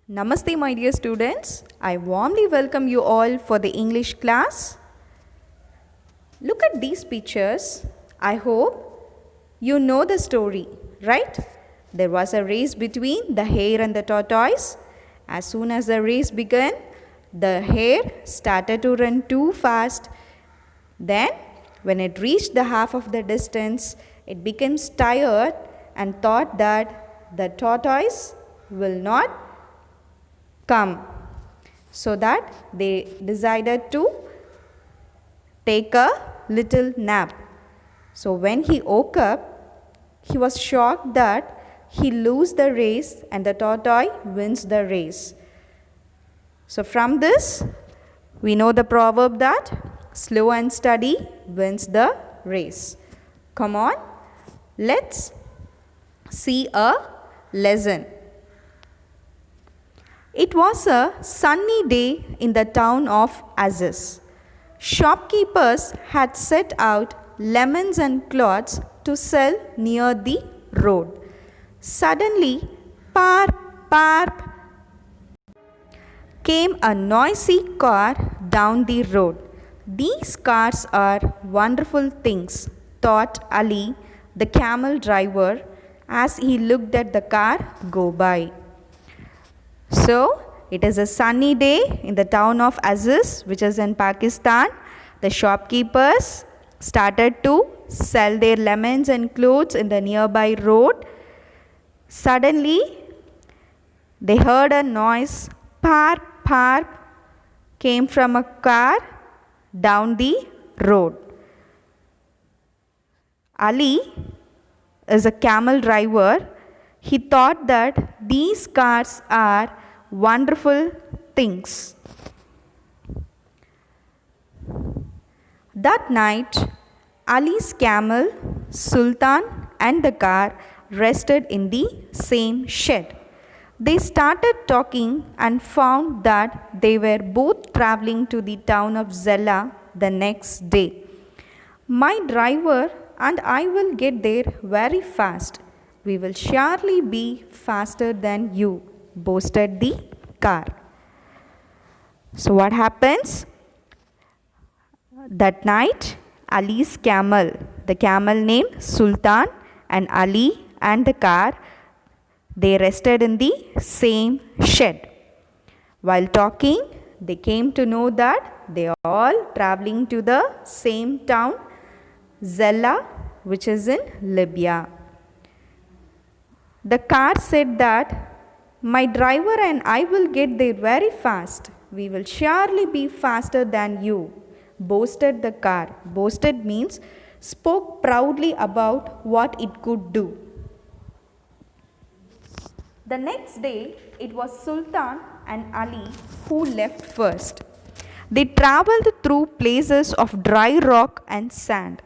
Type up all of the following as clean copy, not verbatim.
Namaste, my dear students. I warmly welcome you all for the English class. Look at these pictures. I hope you know the story, right? There was a race between the hare and the tortoise. As soon as the race began, the hare started to run too fast. Then, when it reached the half of the distance, it became tired and thought that the tortoise will not come. So that they decided to take a little nap. So when he woke up, he was shocked that he loses the race and the tortoise wins the race. So from this, we know the proverb that slow and steady wins the race. Come on, let's see a lesson. It was a sunny day in the town of Azaz. Shopkeepers had set out lemons and cloths to sell near the road. Suddenly, parp, parp, came a noisy car down the road. These cars are wonderful things, thought Ali, the camel driver, as he looked at the car go by. So, it is a sunny day in the town of Azaz, which is in Pakistan. The shopkeepers started to sell their lemons and clothes in the nearby road. Suddenly, they heard a noise, parp, parp, came from a car down the road. Ali is a camel driver. He thought that these cars are wonderful things. That night, Ali's camel, Sultan, and the car rested in the same shed. They started talking and found that they were both traveling to the town of Zella the next day. My driver and I will get there very fast. We will surely be faster than you, boasted the car. So what happens? That night, Ali's camel, the camel named Sultan, and Ali and the car, they rested in the same shed. While talking, they came to know that they are all traveling to the same town, Zella, which is in Libya. The car said that my driver and I will get there very fast. We will surely be faster than you, boasted the car. Boasted means spoke proudly about what it could do. The next day, it was Sultan and Ali who left first. They traveled through places of dry rock and sand.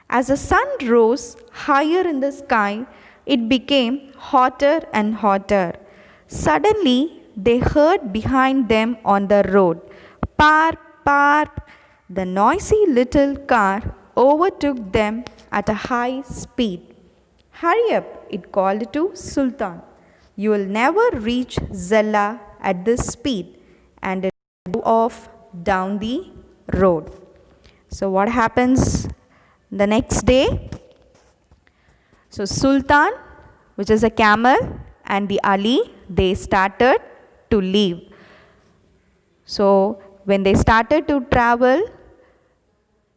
As the sun rose higher in the sky, it became hotter and hotter. Suddenly, they heard behind them on the road, parp, parp. The noisy little car overtook them at a high speed. Hurry up, it called to Sultan. You will never reach Zella at this speed, and it drove off down the road. So what happens the next day? So Sultan, which is a camel, and the Ali, they started to leave. So when they started to travel,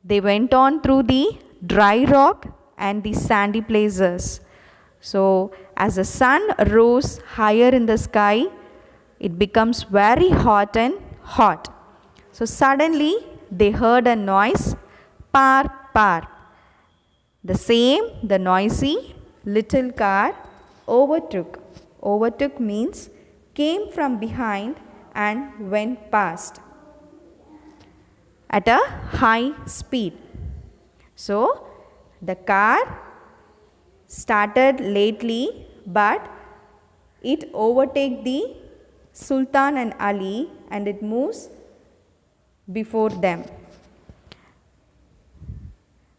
they went on through the dry rock and the sandy places. So as the sun rose higher in the sky, it becomes very hot and hot. So suddenly they heard a noise, parp, parp. The noisy little car overtook. Overtook means came from behind and went past at a high speed. So the car started lately, but it overtake the Sultan and Ali and it moves before them.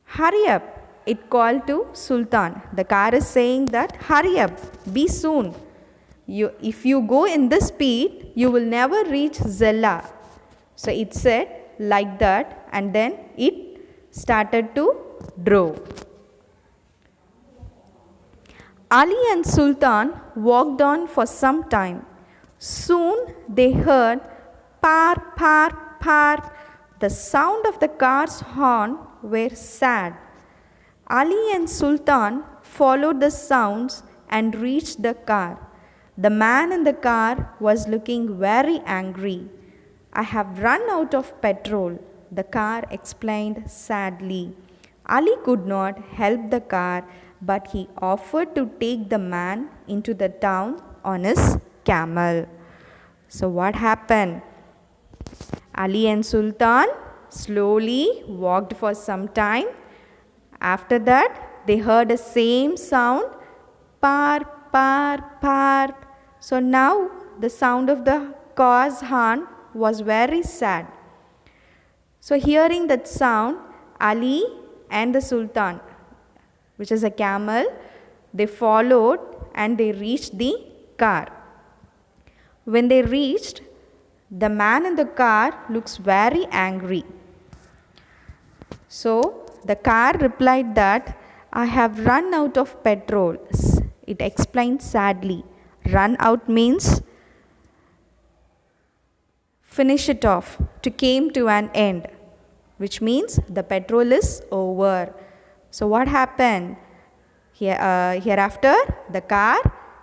Hurry up, it called to Sultan. The car is saying that hurry up, be soon. If you go in this speed, you will never reach Zella. So it said like that, and then it started to drove. Ali and Sultan walked on for some time. Soon they heard par, par, par. The sound of the car's horn were sad. Ali and Sultan followed the sounds and reached the car. The man in the car was looking very angry. I have run out of petrol, the car explained sadly. Ali could not help the car, but he offered to take the man into the town on his camel. So, what happened? Ali and Sultan slowly walked for some time. After that, they heard the same sound, par, par, par. So now the sound of the car's horn was very sad. So hearing that sound, Ali and the Sultan, which is a camel, they followed and they reached the car. When they reached, the man in the car looks very angry. So the car replied that I have run out of petrol. It explained sadly. Run out means finish it off, to came to an end, which means the petrol is over. So what happened? Hereafter, the car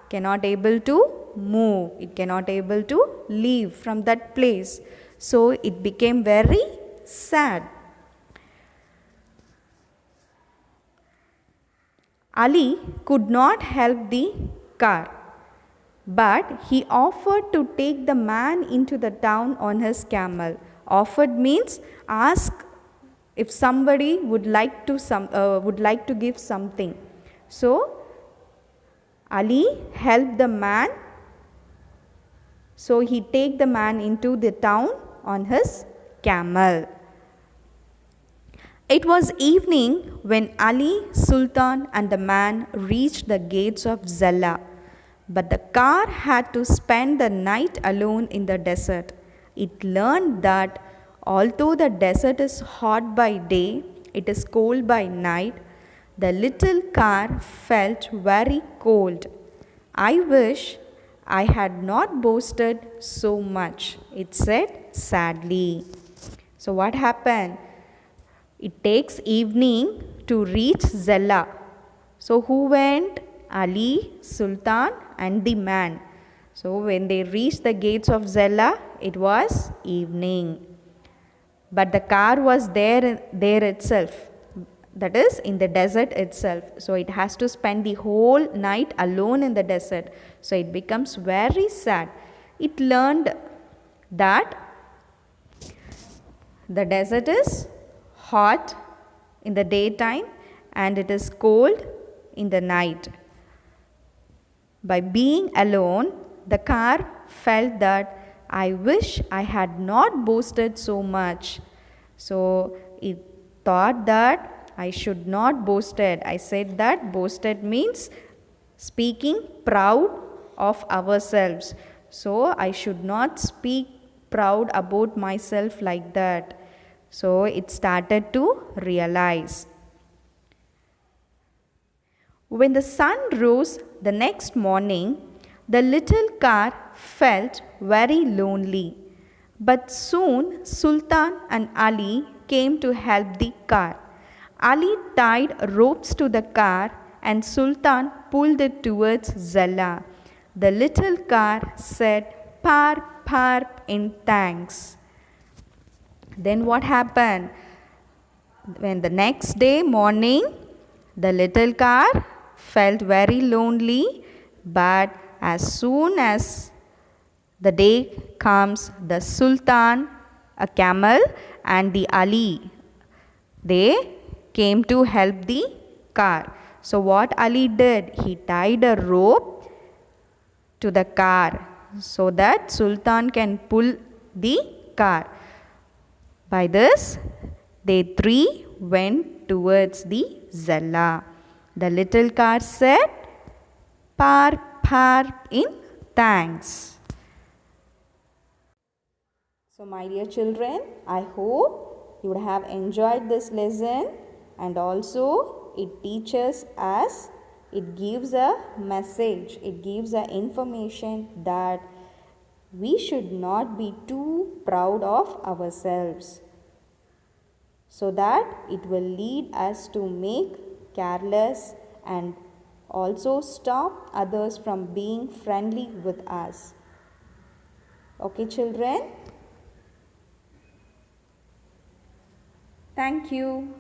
cannot able to move. It cannot able to leave from that place. So it became very sad. Ali could not help the car, but he offered to take the man into the town on his camel. Offered means ask if somebody would like to give something. So Ali helped the man. So he take the man into the town on his camel. It was evening when Ali, Sultan and the man reached the gates of Zella. But the car had to spend the night alone in the desert. It learned that although the desert is hot by day, it is cold by night. The little car felt very cold. I wish I had not boasted so much, it said sadly. So what happened? It takes evening to reach Zella. So who went? Ali, Sultan and the man. So when they reached the gates of Zella, it was evening. But the car was there itself. That is in the desert itself. So it has to spend the whole night alone in the desert. So it becomes very sad. It learned that the desert is hot in the daytime and it is cold in the night. By being alone, the car felt that I wish I had not boasted so much. So it thought that I should not boasted. I said that boasted means speaking proud of ourselves. So I should not speak proud about myself like that. So it started to realize. When the sun rose the next morning, the little car felt very lonely. But soon Sultan and Ali came to help the car. Ali tied ropes to the car and Sultan pulled it towards Zella. The little car said par par in thanks. Then what happened? When the next day morning, the little car felt very lonely, but as soon as the day comes, the Sultan, a camel, and the Ali, they came to help the car. So what Ali did? He tied a rope to the car so that Sultan can pull the car. By this, they three went towards the Zella. The little car said, par, par in Thanks. So, my dear children, I hope you would have enjoyed this lesson, and also it teaches us, it gives a message, it gives a information that we should not be too proud of ourselves, so that it will lead us to make careless and also stop others from being friendly with us. Okay, children? Thank you.